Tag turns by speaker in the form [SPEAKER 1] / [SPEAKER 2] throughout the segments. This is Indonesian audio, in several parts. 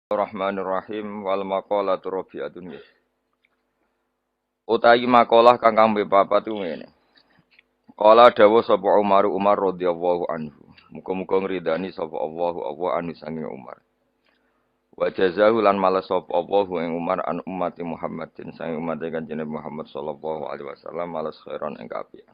[SPEAKER 1] Bismillahirrahmanirrahim wal maqalatu rabi'atun. Utahi makalah kang kambe papat ku ngene. Qala dawu sapa Umar radhiyallahu anhu. Muga-muga ngridani sapa Allah anu sange Umar. Wa jazahu lan males sapa Allah ing Umar an ummati Muhammadin sange umat Kanjeng Muhammad sallallahu alaihi wasallam males khairan ing kapian.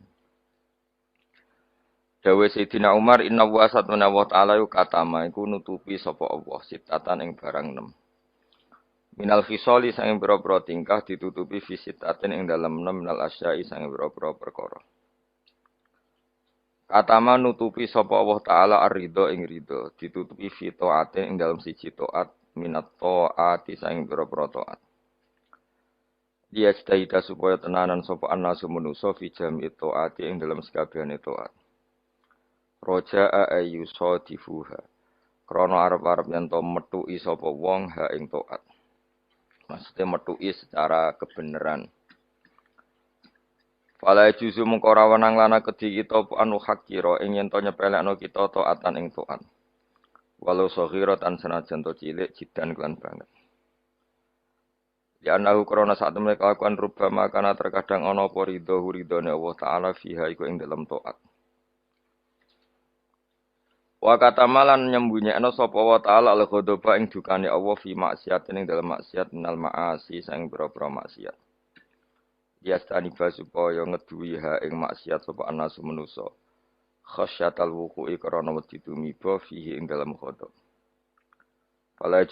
[SPEAKER 1] Dawe Sayyidina Umar inna wa satuna wa ta'ala katama iku nutupi sapa Allah sitatan ing barang 6. Minal fisoli sange boro-boro tingkah ditutupi visitatin ing dalam 6 minal asyai sange boro-boro perkara. Katama nutupi sapa Allah taala ar-ridho ing ridho, ditutupi fi taatin ing dalam siji taat minat taati sange boro-boro taat. Dia cita supaya tenanan sapa annasu manusa fi jami taati ing dalam sekabehane taat. Roja'a ayyusadifuha. Krana arep-arep yen to metuki sapa wong ha ing taat. Maksudnya metuki secara kebenaran. Fala juzu mung ora wenang lana kedhi kita anu hakira ing yen to nyepelekno kita taatan ing taat. Walau saghiratan senajan to cilik jidan kelan banget. Ya anahu krana sak temene kelakuan rubama kana terkadang ana apa ridhone Allah taala fiha iku ing dalam taat. Wa katamalan nyembunyekno sapa wa taala al-ghadaba ing dukane Allah fi maksiat ing dalam maksiat minal maasi sang pira-pira maksiat. Yastani supaya ngeduwi ha ing maksiat sapa anasu manusa. Khasyatal wuqu'i karana wedi tumiba fihi ing dalam ghadab. Fala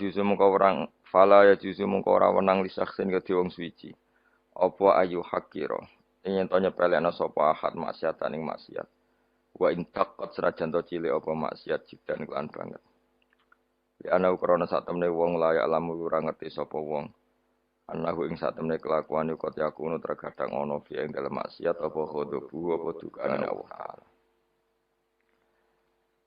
[SPEAKER 1] ya juzu mungko ora wenang lisaksin kedhe wong suci. Apa ayu hakira. Ing to nyepelekno sapa ahad maksiatan ing maksiat. Wa intaqat senajan to cilik apa maksiat jidan kelan banget. Ya ana ukrana sak temne wong layak lamu ora ngerti sapa wong. Anahu ing sak temne kelakuan iku yakunu terkadang ana fi ing dalem maksiat apa khodobu apa dukane Allah taala.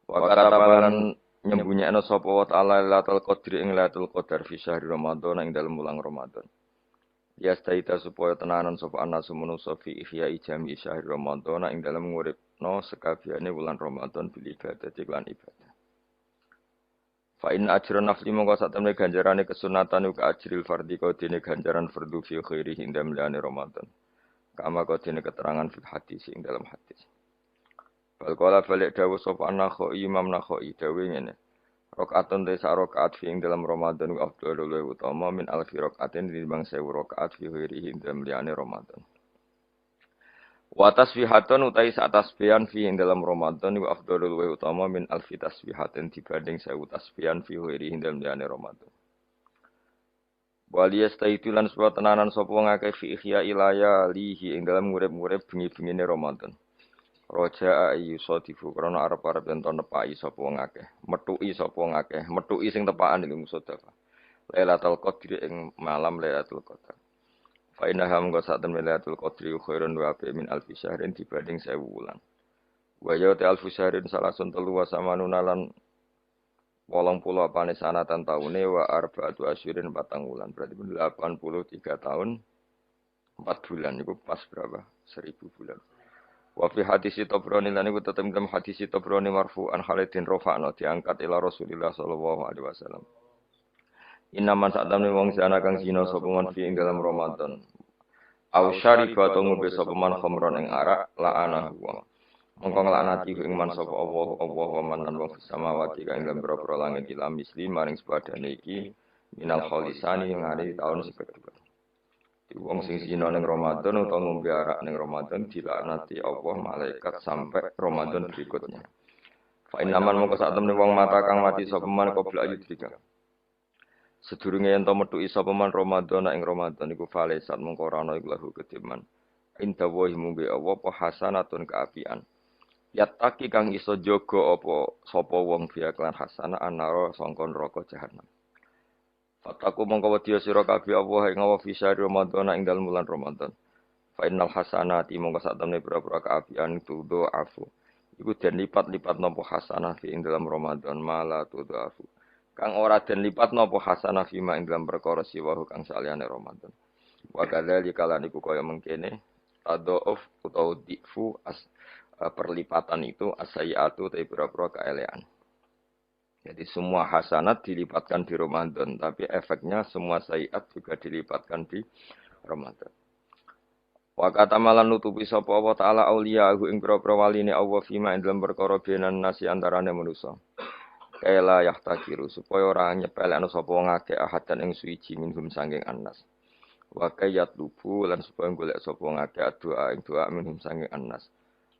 [SPEAKER 1] Wa katabalan nyembunyekno sapa wa taala Lailatul Qadri ing Lailatul Qadar fi syahr Ramadan ing dalem wulan Ramadan. Ya staita supaya tenanan sapa anasu manusa fi ihya'i jami syahr Ramadan ing dalem nguripno sekabehane wulan Ramadan bil ibadah lan ibadah. Fa inna ajra nafli mongko sak temne ganjarane kesunatan uga ajril fardhi kau dene ganjaran fardu fi khairi ing dalem Ramadan. Kama kau dene keterangan fil hadis ing dalam hadis. Bal kala balik dawuh sapa Nakhai Imam Nakhai dawuh ngene. Rakaatun desa rakaat fi ing dalam Ramadan wa afdhalul wa utama min alfi rakaatin tinimbang 1000 rakaat fi ghairihi ing dalam liyane Ramadan. Wa tasbihatun utai sak tasbihan fi ing dalam Ramadan wa afdhalul wa utama min alfi tasbihatin dibanding 1000 tasbihan fi ghairihi ing dalam liyane Ramadan. Waliyas taitulan sebab tenanan sapa ngakeh fi ihya ilaya lihi ing dalam ngurip-ngurip bengi-bengine Ramadan. Roja ayu sodifu karena arep-arep yen to nepaki sapa wong akeh, metuki sapa wong akeh, metuki sing tepakan iki musodafah. Lailatul Qadri ing malam Lailatul Qadar. Fa inna ham go sak temen Lailatul Qadri khairun wa bi min alfi syahrin dibanding 1000 wulan. Wa ya ta alfi syahrin salasun telu wa samanuna lan 80 apane sanatan taune wa arba'atu asyrin 4 wulan. Berarti 83 tahun 4 bulan itu pas berapa? 1000 bulan. Wa fi hadis Tabrani lan iku tetep dalam hadis Tabrani marfu'an Khalidin rafa'na diangkat ila Rasulillah sallallahu alaihi wasallam. Inna man sa'tamne wong zina kang zina sapa man fi ing dalam Ramadan. Aw syariba to ngombe sapa man khamron ing arak la'anahu wa. Mongko nglaknati ing man sapa Allah wa man lan wong samawati kang ing boro-boro langit ila misli maring sepadane iki minal khalisani ngari taun sepeda. Wong sing zina ning Ramadan utawa ngombe arak ning Ramadan dilaknati Allah malaikat sampai Ramadan berikutnya. Fa inaman mongko sak temne wong mata kang mati sapa man qabla ayudrika. Sedurunge yen to metuki sapa man Ramadan ing Ramadan iku falesat mongko ora ana iku lahu kediman. Inta wa mumbi Allah apa hasanatun kaapian. Yataki kang iso jaga apa sapa wong biya kelan hasanah anara sangka neraka jahanam. Fataku mongko wedya sira kabeh Allah ing Allah fi syahr Ramadan ing dalem bulan Ramadan. Fa innal hasanati mongko sak temne pira-pira kaapian tudo afu. Iku den lipat-lipat napa hasanah fi ing dalam Ramadan mala tudo afu. Kang ora den lipat napa hasanah fi ma ing dalam perkara siwahu kang saliyane Ramadan. Wa kadzalika lan iku kaya mengkene tadhauf utawa difu perlipatan itu asayiatu te pira-pira kaelean. Jadi semua hasanat dilipatkan di Ramadan, tapi efeknya semua sayiat juga dilipatkan di Ramadan. Wa kata malan nutupi sapa Allah taala auliyahu ing pira-pira waline Allah fima ing dalem perkara benan nasi antarane manusa. Kaila yahtakiru supaya ora nyepelekno sapa wong akeh ahadan ing suwiji minhum sanging anas. Wa kayat lubu lan supaya golek sapa wong akeh doa ing doa minhum sanging anas.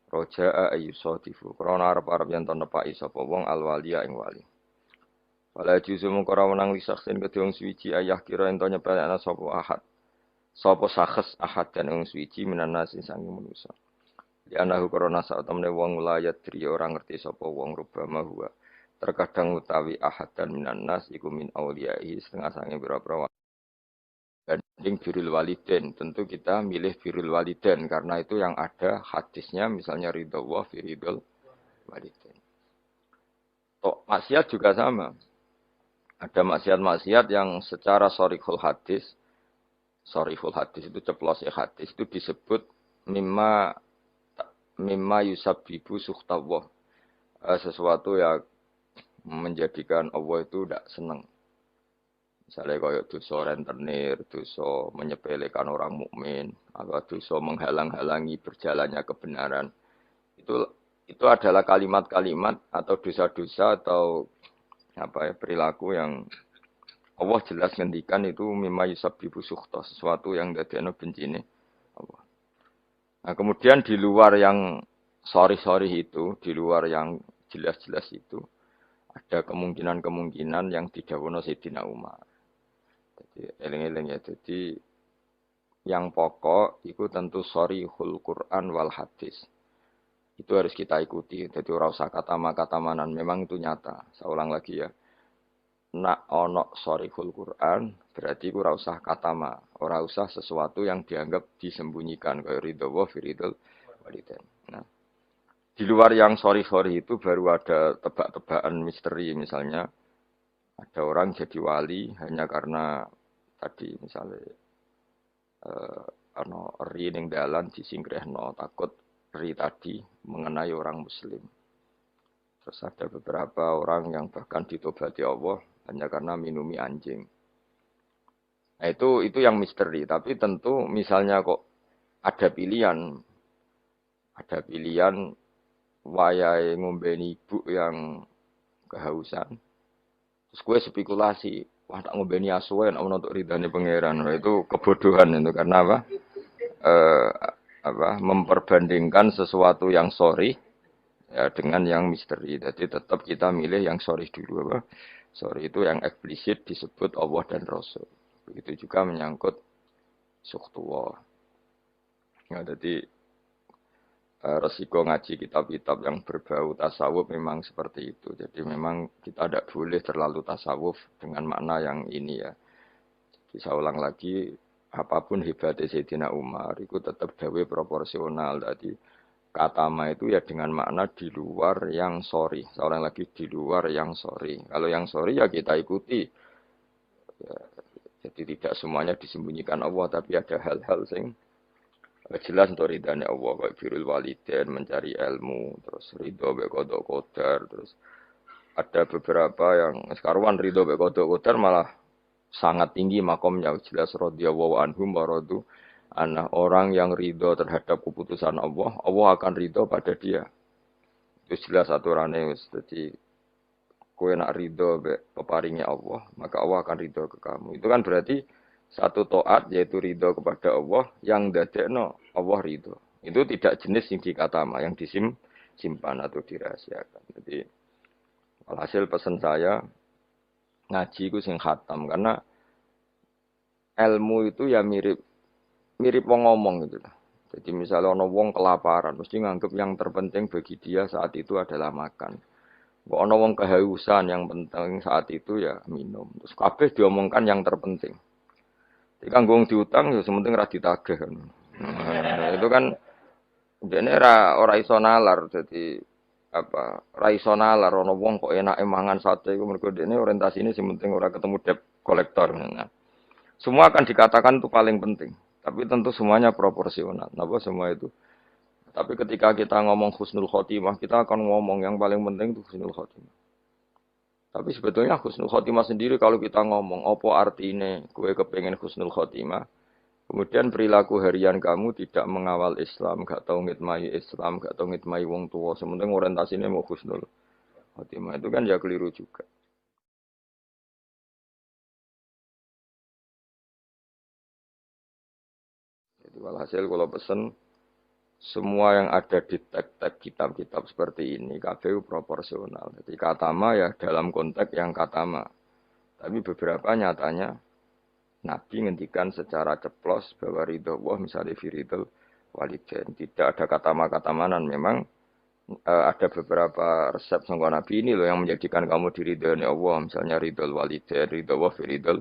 [SPEAKER 1] Roja'a ayyusadifu krana arep-arep yen to nepaki sapa wong alwaliya ing wali. Wala juzu mung ora menang lisaksin kedhe wong suwiji ayah kira ento nyepelekno sapa ahad. Sapa sakhes ahad dan wong suwiji menanas sanging manusa. Di anahu korona saat temne wong layat diri orang ngerti sapa wong rubama huwa. Terkadang utawi ahad dan minanas iku min auliyai setengah sange pira-pira banding birrul waliden. Tentu kita milih birrul waliden karena itu yang ada hadisnya misalnya ridho wa fi ridhol waliden. Tok maksiat juga sama. Ada maksiat-maksiat yang secara sorihul hadis itu ceplos hadis itu disebut mimma yusabbibu suhtawah. Sesuatu yang menjadikan Allah itu tidak senang. Misalnya kayak dosa rentenir, dosa menyepelekan orang mukmin, atau dosa menghalang-halangi berjalannya kebenaran. Itu adalah kalimat-kalimat atau dosa-dosa atau perilaku yang Allah jelas ngendikan itu mimma yusabbibu sukhta, sesuatu yang dadekno bencine Allah. Nah, kemudian di luar yang sorry itu, di luar yang jelas-jelas itu, ada kemungkinan-kemungkinan yang didhawuhna Sayyidina Umar. Jadi eling-eling ya. Jadi yang pokok itu tentu sorihul Quran wal hadis. Itu harus kita ikuti. Jadi ora usah kata-kata-manan, memang itu nyata. Saya ulang lagi ya. Nak ono sorihul Quran berarti ku ora usah katama, ora usah sesuatu yang dianggap disembunyikan kayak ridho wa firidul waliden. Nah, di luar yang sorry itu baru ada tebak-tebakan misteri, misalnya ada orang jadi wali hanya karena tadi misalnya eri ning dalan disingkrehno takut eri tadi mengenai orang muslim. Terus ada beberapa orang yang bahkan ditobati Allah hanya karena minumi anjing. Nah, itu yang misteri. Tapi tentu misalnya kok ada pilihan wayahe ngombeni ibu yang kehausan. Terus gue spekulasi, wah tak ngombeni asuwe nek untuk ridane pangeran. Nah, itu kebodohan itu karena apa? Memperbandingkan sesuatu yang sorry ya dengan yang misteri. Jadi tetap kita milih yang sorry dulu apa? Sorry itu yang eksplisit disebut Allah dan Rasul. Begitu juga menyangkut sukhtuwa. Ya, jadi resiko ngaji kitab-kitab yang berbau tasawuf memang seperti itu. Jadi memang kita tidak boleh terlalu tasawuf dengan makna yang ini ya. Jadi saya ulang lagi, apapun hebatnya Sayyidina Umar, itu tetap dawe proporsional. Jadi katama itu ya dengan makna di luar yang sorry. Seorang lagi di luar yang sorry. Kalau yang sorry ya kita ikuti. Ya, jadi tidak semuanya disembunyikan Allah, tapi ada hal-hal yang jelas untuk ridhanya Allah. Kayak birrul walidain, mencari ilmu, terus ridho qada qadar, terus ada beberapa yang sekarang ridho qada qadar malah sangat tinggi makomnya. Jelas radhiyallahu anhum wa radu. Anak orang yang ridho terhadap keputusan Allah, Allah akan ridho pada dia. Itu jelas aturannya. Jadi, kue nak ridho peparingnya Allah, maka Allah akan ridho ke kamu. Itu kan berarti satu to'at, yaitu ridho kepada Allah, yang dadekno Allah ridho. Itu tidak jenis yang dikatama, yang disimpan atau dirahasiakan. Jadi, hasil pesan saya, ngaji itu sing khatam. Karena ilmu itu ya mirip wong ngomong gitu. Jadi misalnya ono wong kelaparan, mesti nganggep yang terpenting bagi dia saat itu adalah makan. Kok ono wong kehausan, yang penting saat itu ya minum. Terus kabeh diomongkan yang terpenting. Jadi kanggo diutang ya sementing ra ditagih kan. Nah, itu kan dene ora iso nalar, dadi ora iso nalar ono wong kok enake mangan sate iku mergo dene orientasine sing penting ora ketemu debt kolektor. Nah, semua akan dikatakan itu paling penting. Tapi tentu semuanya proporsional. Napa semua itu? Tapi ketika kita ngomong husnul khotimah, kita akan ngomong yang paling penting itu husnul khotimah. Tapi sebetulnya husnul khotimah sendiri kalau kita ngomong, apa artinya gue kepengen husnul khotimah, kemudian perilaku harian kamu tidak mengawal Islam, gak tau ngitmai Islam, gak tau ngitmai wong tua, sementing orientasinya mau husnul khotimah, itu kan ya keliru juga. Jadi walhasil kalau pesen, semua yang ada di teks-teks kitab-kitab seperti ini, KPU proporsional. Jadi katama ya dalam konteks yang katama. Tapi beberapa nyatanya Nabi ngendikan secara ceplos bahwa ridho Allah misalnya firidul walidain. Tidak ada kata makatamanan. Memang ada beberapa resep sangka Nabi ini loh yang menjadikan kamu diridhoi Allah. Misalnya ridho walidain, ridho Allah firidul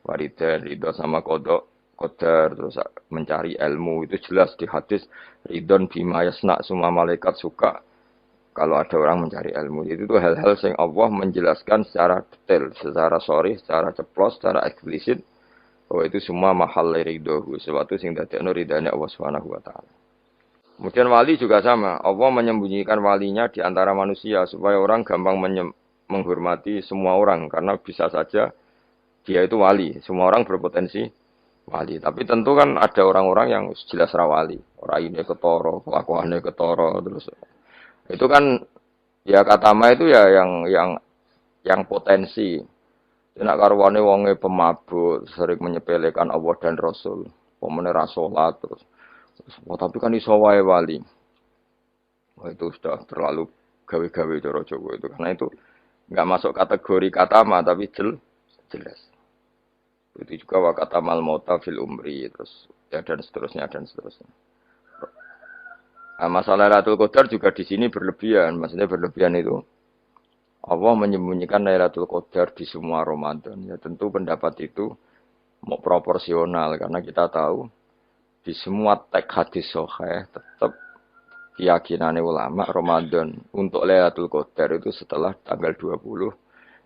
[SPEAKER 1] walidain, ridho sama kodok, kodar, terus mencari ilmu. Itu jelas di hadis ridhon bima yasna, semua malaikat suka kalau ada orang mencari ilmu. Itu tuh hal-hal yang Allah menjelaskan secara detail, secara sorry, secara ceplos, secara eksplisit bahwa itu semua mahal ridhohu, sesuatu sing dadekno ridhane Allah Subhanahu wa taala. Kemudian wali juga sama, Allah menyembunyikan walinya di antara manusia supaya orang gampang menghormati semua orang karena bisa saja dia itu wali, semua orang berpotensi wali. Tapi tentu kan ada orang-orang yang jelas rawali, orang ini ketoro, kelakuannya ketoro, terus itu kan ya katama itu ya yang potensi. Nek karwane wonge pemabuk, sering menyepelekan Allah dan Rasul, pemene ra salat terus. Tapi kan iso wae wali. Wah itu sudah terlalu gawe-gawe cara Jawa itu karena itu enggak masuk kategori katama tapi jelas. Itu juga wa katamal mauta fil umri terus ya dan seterusnya dan seterusnya. Nah, masalah Lailatul Qadar juga di sini berlebihan, maksudnya berlebihan itu Allah menyembunyikan Lailatul Qadar di semua Ramadan. Ya tentu pendapat itu mau proporsional karena kita tahu di semua teks hadis sahih tetap keyakinan ulama Ramadan untuk Lailatul Qadar itu setelah tanggal 20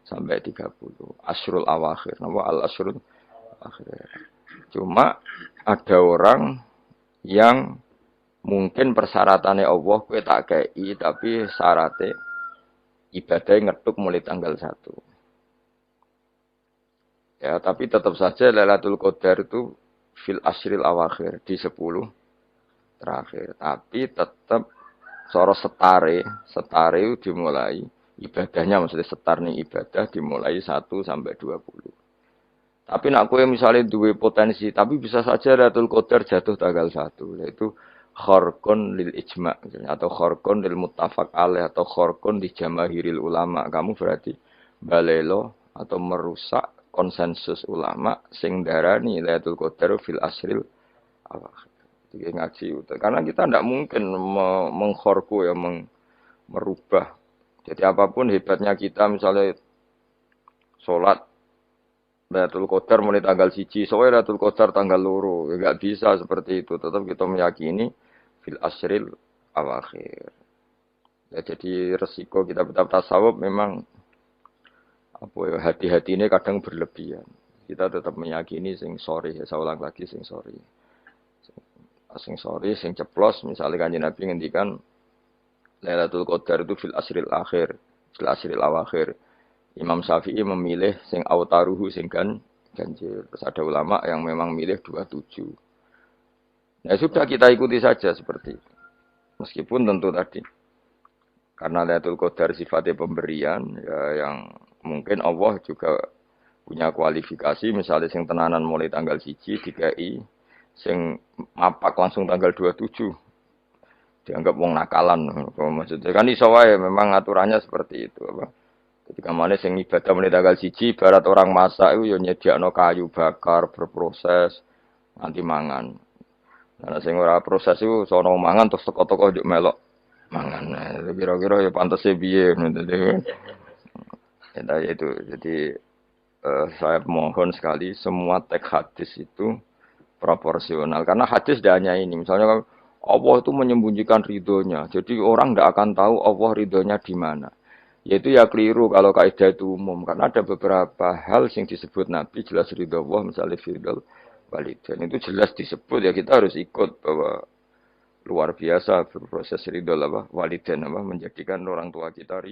[SPEAKER 1] sampai 30. Asyrul awakhir. Nama al-asyrul awakhir. Cuma ada orang yang mungkin persyaratannya Allah kowe tak kei tapi syaratnya ibadah ngetuk mulai tanggal 1. Ya, tapi tetap saja Lailatul Qadar itu fil asyril awakhir di 10 terakhir. Tapi tetap soro setare itu dimulai ibadahnya maksudnya setar nih ibadah dimulai 1 sampai 20. Tapi nak kowe misalnya duwe potensi, tapi bisa saja Lailatul Qadar jatuh tanggal 1, yaitu kharqun lil ijma' atau kharqun lil muttafaq alaih atau kharqun di jamaahiril ulama. Kamu berarti balelo atau merusak konsensus ulama sing darani Lailatul Qadar fil asril awakhir. Jadi ngaji karena kita tidak mungkin mengkhorku ya merubah. Jadi apapun hebatnya kita misalnya sholat Lailatul Qadar mulai tanggal 1, soalnya Lailatul Qadar tanggal 2, ya nggak bisa seperti itu. Tetap kita meyakini fil asril awakhir. Ya, jadi resiko kita tetap tasawuf memang apa ya hati-hati ini kadang berlebihan. Kita tetap meyakini sing sorry, ya saya ulang lagi sing sorry. Sing sorry, sing ceplos, misalnya Kanjeng Nabi ngendikan Lailatul Qadar itu fil asril akhir, fil asril awakhir. Imam Syafi'i memilih sing autaruhu sing ganjil. Terus ada ulama yang memang milih 27. Nah sudah kita ikuti saja seperti itu. Meskipun tentu tadi karena Lailatul Qadar sifatnya pemberian ya yang mungkin Allah juga punya kualifikasi misalnya sing tenanan mulai tanggal 1 dikai sing mapak langsung tanggal 27 dianggap wong nakalan maksudnya kan iso wae memang aturannya seperti itu apa. Ketika mana sing ibadah mulai tanggal 1 barat orang masak itu ya nyediakno kayu bakar berproses nanti mangan. Nah sing ora proses itu sono mangan terus teko-teko njuk melok mangan. Nah, kira-kira ya pantese piye ngono ya itu. Jadi saya mohon sekali semua teks hadis itu proporsional karena hadis tidak hanya ini. Misalnya Allah itu menyembunyikan ridhonya. Jadi orang tidak akan tahu Allah ridhonya di mana. Yaitu ya keliru kalau kaidah itu umum karena ada beberapa hal yang disebut Nabi jelas ridho Allah misalnya firdal walidain itu jelas disebut ya kita harus ikut bahwa luar biasa berproses ridho apa walidain apa menjadikan orang tua kita